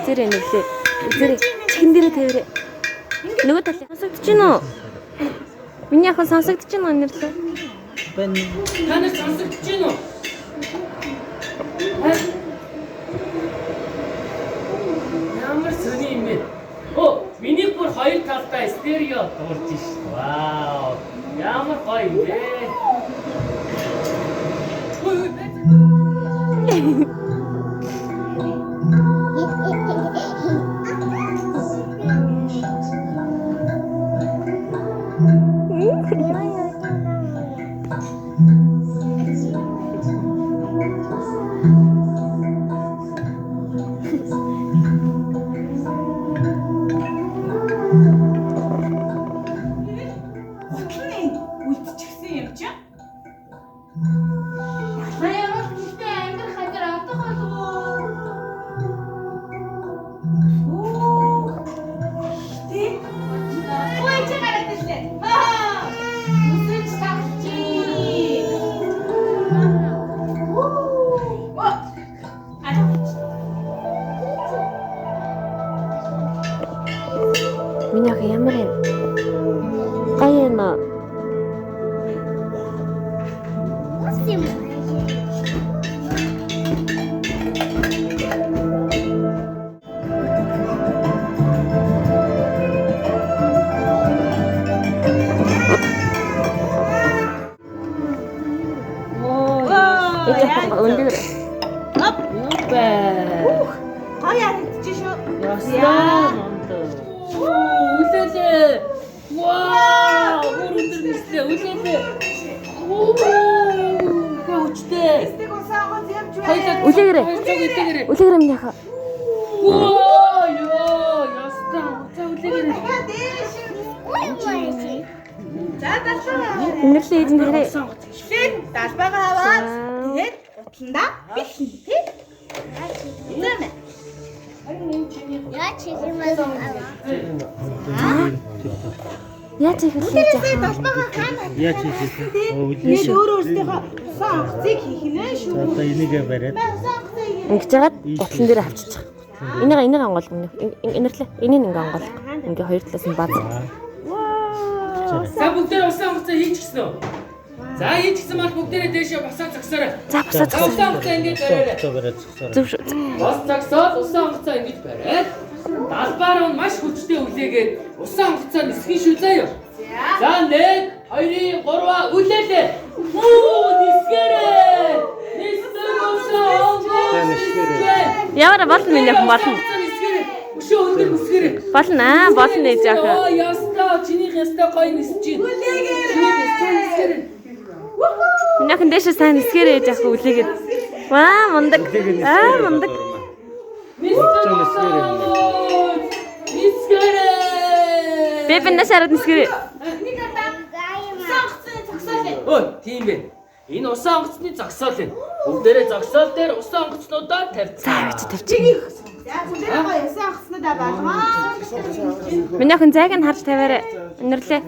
Зэрэг нэглээ. Зэрэг чихэн дээрээ тавиарэ. Нөгөө талын сонсогдож байна уу? Миний ахын сонсогдож байна уу нэрлээ? Байна. Та нар сонсогдож байна уу? Ямар сони юм бэ? Оо, миний бүр хоёр талдаа стерео дуурж ш. Вау. Ямар гоё юм бэ? Миний ах ямар юм? Гоё нэ. Өндөр. Оп. Юпэ. Гоё харагдчих шүү. Ястаа. Үлээлээ. Вау! Өрөндөр нислээ. Үлээлээ. Хөчтэй. Стиг усаагаад явж байна. Үлээгээрэй. Үлээгээрэй миний ах. Вау! Ёо, ястаа. Үлээгээрэй. Яа дээш. За далбаа. Нэрлээ эзэн дээрээ. Шин далбаагаа аваад тэгээд утландаа бэлэн тий. Үнэмэ. Яа чи юм аа. Яаж их хэлээ Тэгээд далбаагаа хаана? Яаж хийх вэ? Нэг өөрөө өөртөө усан онгоцыг хийх нэ шүү. Одоо энийгээ бариад ингэж жагаад готлон дээр авчиж байгаа. Энийг ангуул. Нэрлээ. Энийг ингээ ангуул. Ингээ хоёр талаас нь бааз. За бүгдээ усан хугацаа хийчихсэн үү? За хийчихсэн мал бүгдээ дээшээ босоо зогсоорой. За босоо зогсоо. Усан хугацаа ингэж бариарай. бариад зогсоор. Зөв шүү. Бос зогсоод усан хугацаа ингэж бариад далбаар нь маш хүчтэй үлээгээд усан хугацаа нисгэн шүү заяа. За 1 2 3 үлээлээ. Нисгэрээ. Нисгэр усан. Ямар болно миний ах болно. Өшөө өндөр үсгэрээ. Болно аа, болно ээж ах. Оо ястаа чиний ястаа гоё нисэж байна. Үлээгээ. Миний ах дэше сайн нисгэрээ ээж ах үлээгээд. Ваа мундаг. Аа мундаг. Нисгэрээ. Бэбэн нашарад нисгэрээ. Өө тийм бэ. Энэ усан онгоцны зогсоол юм. Бүгдээрээ зогсоол дээр усан онгоцнуудаа тавьцгаа. Тавьчих. За зүгээр гоё усан онгоцнуудаа болгоо. Миний ах зайг нь харж тавиарай. Нэрлээ.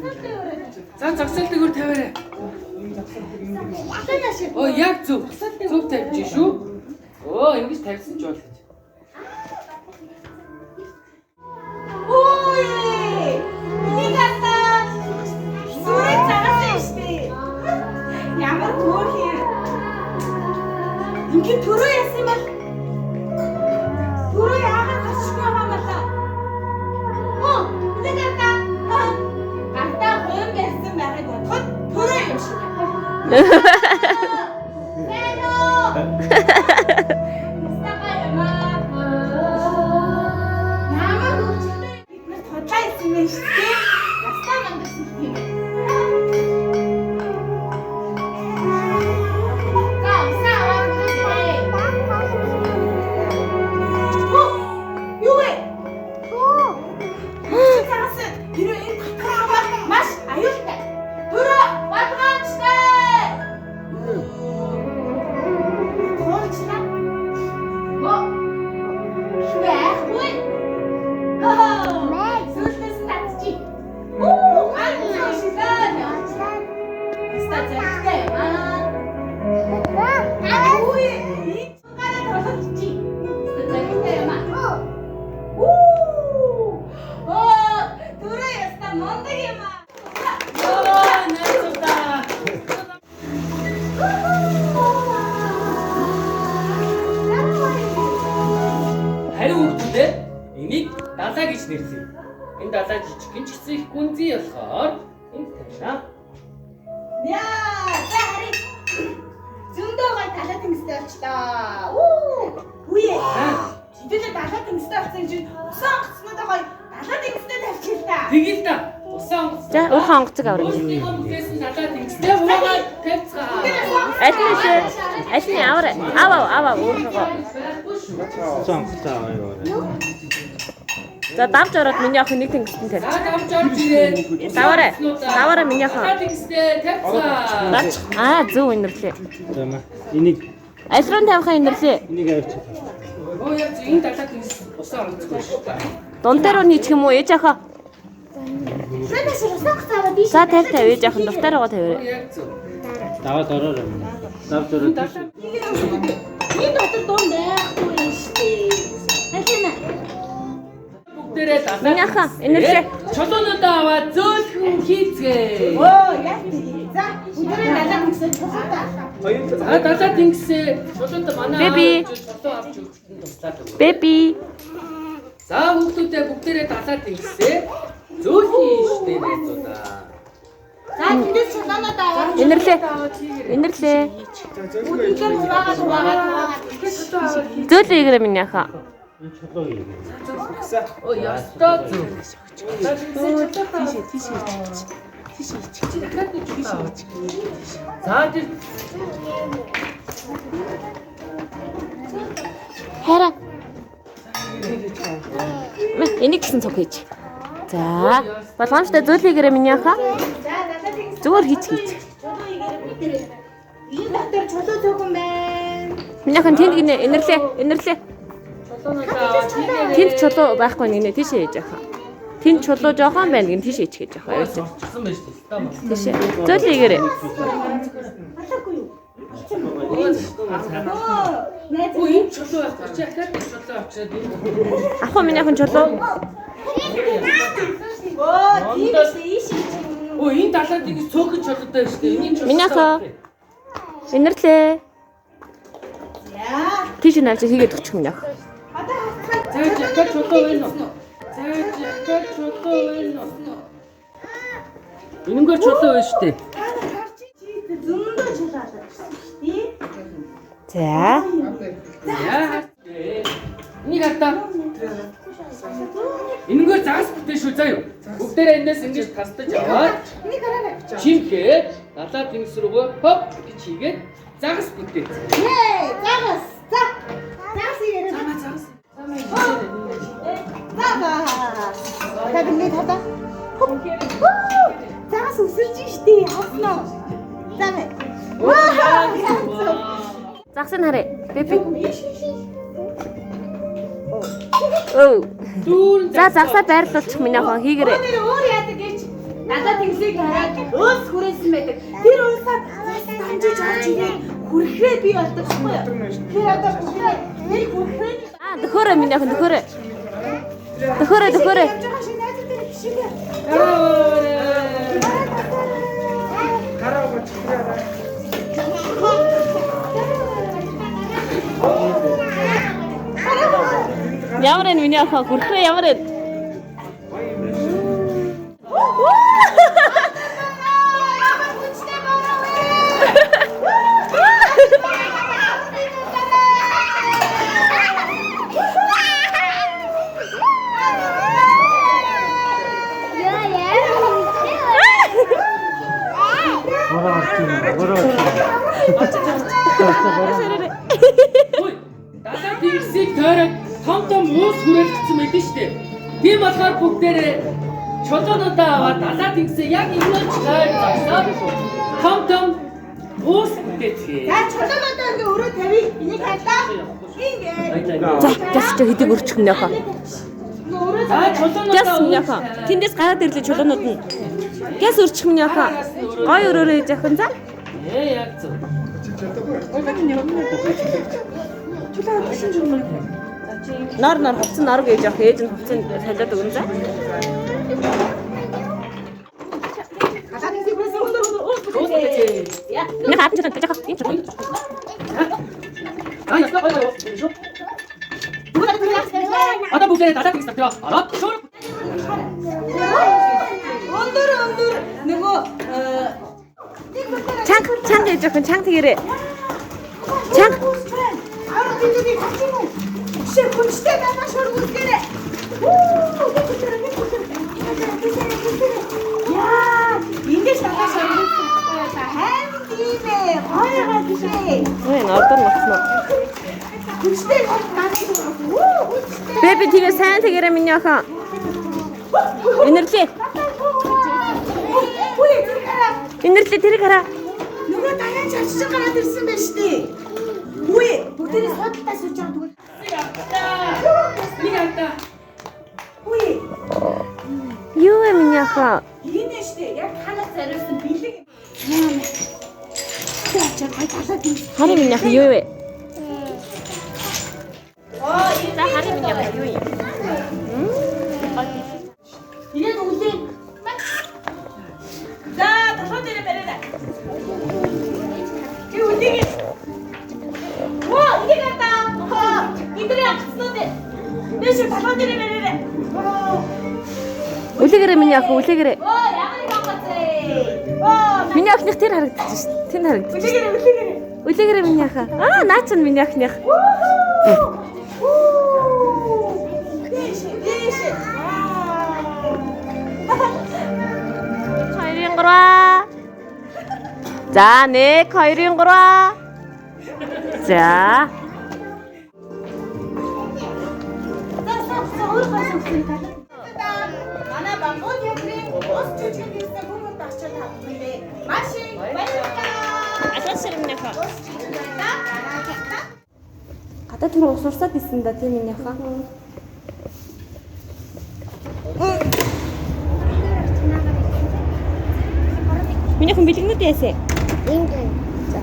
За зогсоол дээгүүр тавиарай. Оо яг зөв. Зөв тавьчих шүү. Оо ингэж тавьсан ч бол гэж. Ой! Нигата! Сүрэн цагаасан штэ. Ямар хөөрхий. Ингээд төрөө яасан юм бол төрөө яагаад гачгүй байгаа юм бала? Оо, нигата. Гантаа хойм байсан байгааг бодоход төрөө юм шиг. Хэно! Ямар хөвчтэй бид тодлаа хэлсэн юм шүү дээ. Ястаа мандсан юм. Тэвэртэй юм аа. Үй, гараа толгоч чи. Тэвэртэй юм аа. Түрээ яста мондаг юм аа. найзуудаа. Хариу үрдээ энийг далаа гэж нэрлэв. Энэ далаа жижигхэн ч гэсэн их гүнзгий болохоор энд тавина. Яа, за хари. Зөндөө гой талаа тэнгистэй болчлаа. Үе. Тэдээ талаа тэнгистэй болсон чинь усан онгоцноо гой талаа тэнгистэй тавьчих л та. Тэгэл та усан За ухаан онгоцог авраг. Өөрсдийн хүмүүсэн далаа тэнгистэй угаагаад тавьцгаа. Аль нь шээ? Аль нь авраг. Аваа өөрөө. Цанхтаа аяа. За давж ороод миний охин нэг тэнгистэн тавьчих. За давж орж ирээ. Даваараа миний охин. Далаа тэнгистэй тавьцгаа. Дач. Зөв инэрлээ. За маа. Энийг Аль руу тавихаа инэрлээ? энийг авчих. Оо яа энэ далаа тэнгис усан онгоцгүй шүү дээ. Дунд дээр нь хийчих юм уу ээж ахаа? Надаас усан гацаа дий. За тавь ээж ахын дуртаар байгаа тавиарай. Яг зөв. Даваад ороо. Давж ороо. Энэ дотор дунд байхгүй юм штэ. Алина. Бүгдээрээ далаа. Миний ахаа инэрлээ. Чулуунуудаа аваад зөөлхөн хийцгээ. Яг тийм. За, өнөөдөр далаа тэнгистэй тусаа. За далаа тэнгисээ чулуунд манай Бэби. чулуу авч өгчтэн туслаад өгөө. Бэби. За хүүхдүүдээ бүгдээрээ далаа тэнгисээ зөөлхөн штэ найзуудаа. За, тэндээс чулуунаа аваад. Инэрлээ. Бүгдээр хуваагаад. Зөөлөө игрэ миний ахаа. Чулуу юм. Оо ястаа зөв. За тэр Хайра. Энийг гэсэн цог хийж. За. Болгоомжтой зөөлөө игрэ миний ахаа. За, далаа тэнгис. Зүгээр хийч. Чулуу игэр. Энэ дотор чулуу цогон байна. Миний ахын тэнд гинэ инэрлээ. чулуунуудаа аваад хийгээрээ. Тэнд чулуу байхгүй нэгнэ тийшээ хийж ахаа. Тэнд чулуу жоохон байна гин тийшээ хийж ахаа. Яасан. Чсан байж тээ. Тийшээ. Зөөлөө игрэ. Батаггүй юу? Найз Оо энэ чулуу байх. Чи ахаад чулуу авчираад энэ. Ах уу миний ахын чулуу. Оо энэ далаад нэг цөөхөн чулуутай шүү дээ. Энийг чулуу. Миний ахаа. Инэрлээ. Тийш нaalж хийгээд өгчих миний ах. За жахад чулуу байна уу? За жахад чулуу байна уу? Энэнгээр чулуу байна шүү дээ. зөндөө чулаалаад ирсэн тий. За. Яа. Энийг хатаа. Энэнгээр загас бүтэн шүү заа юу. Бүгдээрээ энэс ингэж тастаж аваад Энийг хараарай. чимхээд далаа тэнгис рүүгөө хоп гэж хийгээд загас бүтээ. Загас. За. Загас яриа. Загас. Та бид хата. Загас өсөж штий. Хаснаа. За мэ. Загсыг харъя. Бэби. Оо. Дүүр За загсаа байрлуулчих миний охин хийгэрээ. Өнөр өөр яадаг гэж надад тэнгисийг хараад өөс хүрээсэн байдаг. Тэр уусаа дамжиж орж ирээ. Хүрхээ би болдоггүй юу? Тэр одоо хүрхээ. Нэг хүрхээ. Дөхөөрэй миний охин дөхөөрэй. Дөхөөрэй. Явж байгаа шиг найз дээр гişгээ. Ямар энэ миний охин хүрхээ ямар энэ. Ямар хүчтэй бороо вэ? Ой, далаа тэнгисийг тойроод том уус хүрээлгдсэн байдаг шүү дээ. Тийм болохоор бүгдээрээ чулуунуудаа аваад далаа тэнгисээ яг ингэж хайр загсаад том уус бүтээцгээе. За чулуунуудаа ингээ өрөө тавь. Энийг хайлаа. Ингээ. За гяс ч хэдэг өрчих миний охин. За чулуунуудаа Гяс миний охин. Тэндээс гараад ирлээ чулуунууд нь. Гяс өрчих миний охин. Гой өрөөрэй хийж ахын за. яг зөв. Нар хувцсан нар гэж явах ээж нь хувцсан солиод өгөн за. Нэг хатан чад гэж яах юм чинь. Яста гоё шүү. Одоо бүгдээ далаад гэсэн тийм аа. Шуур. Өндөр нөгөө Чанга гэж яах вэ? Чанга тэгэрээ. Чанга. Аа би хатсан уу? Шээ хүнштэй даа шуур үзгээрээ. Яа, ингэж надад шуур. Хайм тиймээ. Хоёроо тийшээ. Ой, нордон моцно. Хүнштэй надад шүү. Бэби тэгээ сайн тэгэрээ миний охин. Инэрлээ. Инэрлээ тэрийг хараа. Нөгөө данаа чарчиж гараад ирсэн байж тээ. Үгүй, бүгдээрээ суудалтаа сууж байгаа тэгвэл. Нэг ата. Үгүй. Юу вэ миний охин? Энэ штэ яг ханаас зориулсан бэлэг. Чаа гай талаад юм. Хари миний охин юу вэ? Оо, За хари миний охин юу юм? энэ үлээ. За, тахад дээр бэрээ. Чи үлээ. Оо, ингэ гата. Хаа, идрээ авчихсан дээ. Дэше тахад дээр бэрээ. Оо. Үлээгэрээ миний охин үлээгэрээ. Оо, ямар юм бэ? Оо, Миний охиных тэр харагдаж шин. Тэр харагдаж. үлээгэрээ. Үлээгэрээ миний охин. Аа, наач нь миний охиных. Дэше. 2-ын 3. За, 1 2-ын 3. За. Манай Бангууд ядрын ус чичгэн гэсэн хүмүүст очиж тавьчихлээ. Маш их баярлалаа. Асуусан миний охин. Ус чичгэн байна. Гадаа тэр ус урсаад исэн да тийм миний охин. Миний охин бэлгнүүд яасэ? За.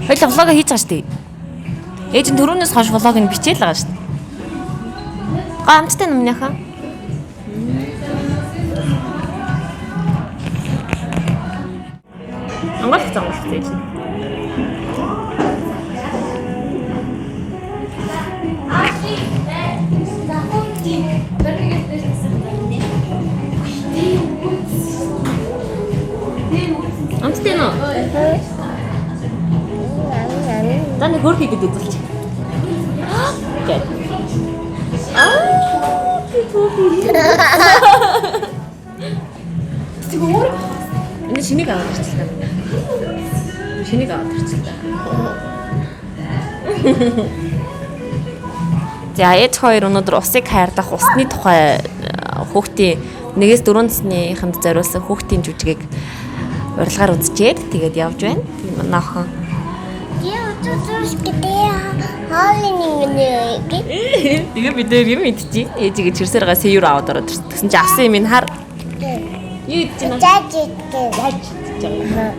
Хоёул влог хийж байгаа шүү дээ. Ээж нь түрүүнээс хойш влог нь бичээл байгаа шүү дээ. Гамттай юм яхаа. Ангалах зээж. Амттай нөө. Таны хөрх идэд үзүүлч. Гэт. Энэ шинийг аваад ирчихлээ. Шинийг аваад ирчихлээ. За ээж хоёр өнөөдөр усыг хайрлах усны тухай хүүхдийн 1-4 насныханд зориулсан хүүхдийн жүжигийг урилгаар үзчихэд тэгээд явж байна. Тийм наахан. Тэгээ бид юм идчихий. Ээжигээ чирсээр сэйр аваад ороод ирсэн. Тэгсэн чи авсан юм ин хар. Юу идэж байна? Яаж идэж байгаа.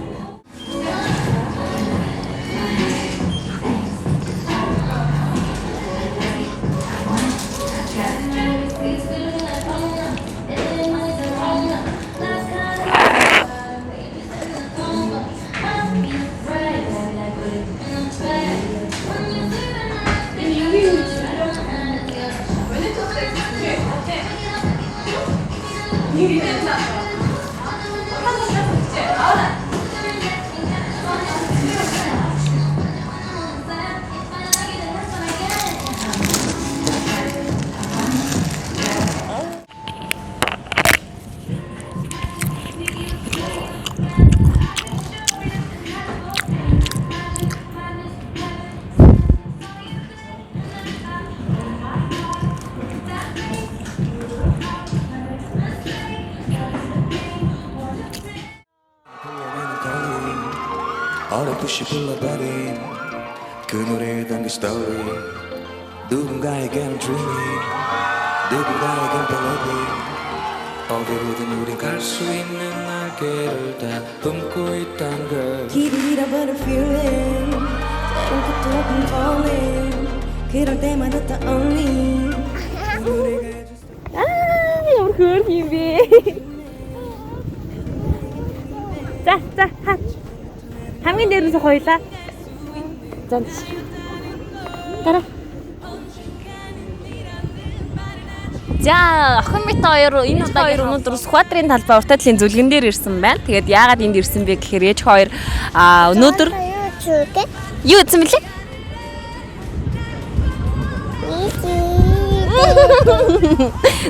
어렴풋이 불러버린 그 노래에 담긴 스토리 누군가에겐 dreamy 누군가에겐 멜로디 어디로든 우린 갈 수 있는 날개를 다 품고 있단 걸 길을 잃어버린 feeling 때론 끝도 없는 falling 그럴 때마다 떠올린 ямар хөөрх юм бэ? За хамгийн дээрээс хоёлаа. За. Тара. За, охин мэт хоёр энэ удаагийн өнөөдөр сквадрын талбай урт талын зүлгэн дээр ирсэн байна. Тэгээд яагаад энд ирсэн бэ гэхээр ээж хоёр өнөөдөр юу гэсэн бэлээ?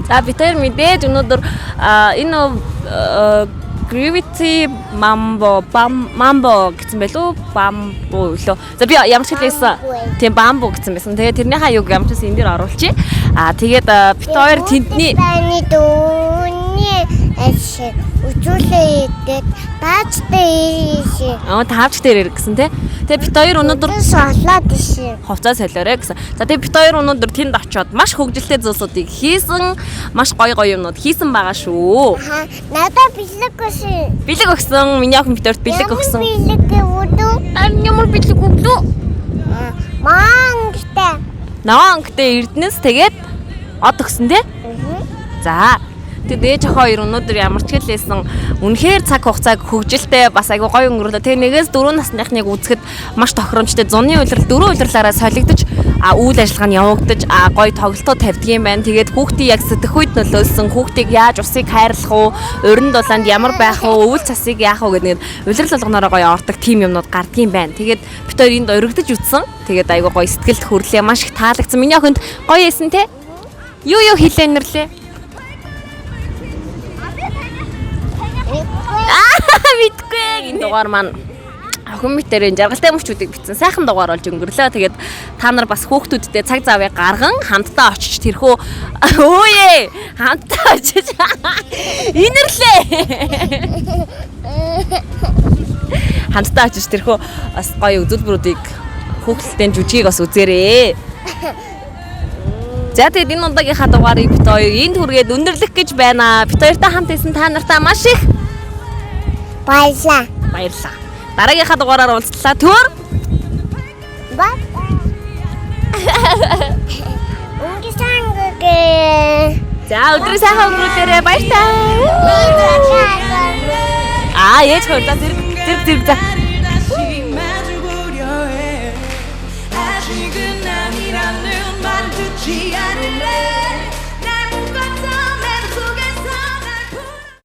За бид хоёр мэдээж өнөөдөр энэ Gravity Mambo гэсэн байлуу Bambo лөө. За би ямар ч хэлсэн. Тийм Bambo гэсэн байсан. Тэгээд тэрнийхээ юг ямар ч энэ дээр оруулчих. Тэгээд бид хоёр тэдний үзүүлээд таачтай ирсэн. Таавч дээр гэсэн тий. Тэгээ бид хоёр өнөөдөр солиод ирсэн. хувцас солиорой гэсэн. За тэгээ бид хоёр өнөөдөр тэнд очиод маш хөвгөлтэй зүйлсүүдийг хийсэн, маш гоё юмнууд хийсэн байгаа шүү. Надад бэлэг өгсөн. Бэлэг өгсөн. Миний охин бид хоёрт бэлэг өгсөн. Бэлэг өгдөө. Ямар бэлэг өгдөө? Мангтай. Наангтай Эрдэнэс тэгээд од өгсөн тий. За тэгээд ээж хоёр өнөөдөр ямар ч хэлсэн үнэхээр цаг хугацааг хөгжилтэй бас айгу гоё өнгөрлөө. Тэгээ нэгээс 4 насныхныг үзэхэд маш тохиромжтой зуны улирал 4 улирлаараа солигдож үйл ажиллагаа нь явагдаж гоё тоглолтууд тавьдгийм байна. Тэгээд хүүхдийн яг сэтгэхүйд нөлөөлсөн хүүхдийг яаж усыг хайрлах уу, урин дулаанд ямар байх уу, өвөл цасыг яах уу гэдэг улирал болгоноороо гоё ордог тим юмнууд гардгийм байна. Тэгээд бид хоёр энд өргөдөж үтсэн. Тэгээд айгу гоё сэтгэлд хүрлээ. Маш их таалагдсан. Миний охинд гоё эсэн те. Юу хэлээ нэрлээ? Мэдгүй энэ дугаар маань охин мэтэрийн жаргалтай мөчүүдийг битсэн сайхан дугаар болж өнгөрлөө. Тэгээд та нар бас хүүхдүүдтэй цаг завыг гарган хамтдаа очиж тэрхүү өөе хамтдаа очиж инэрлээ. Хамтдаа очиж тэрхүү бас гоё үзүүлбэрүүдийг хүүхдэлтэй жүжигийг бас үзээрэй. За тэгээд энэ удаагийнхаа дугаарыг бит хоёр энд хүргээд өндөрлөх гэж байна. Бит хоёртай хамт исэн та нартай маш их баярлалаа. Дараагийнхаа дугаараар уулзлаа. Түр. Бай. Өнгөсөнгөө. За өдрийн сайхан өнгөрүүлээрэй. Баярлалаа. Ээж хоёр зэрэг за. 아직은 아니라는 말 듣지 않을래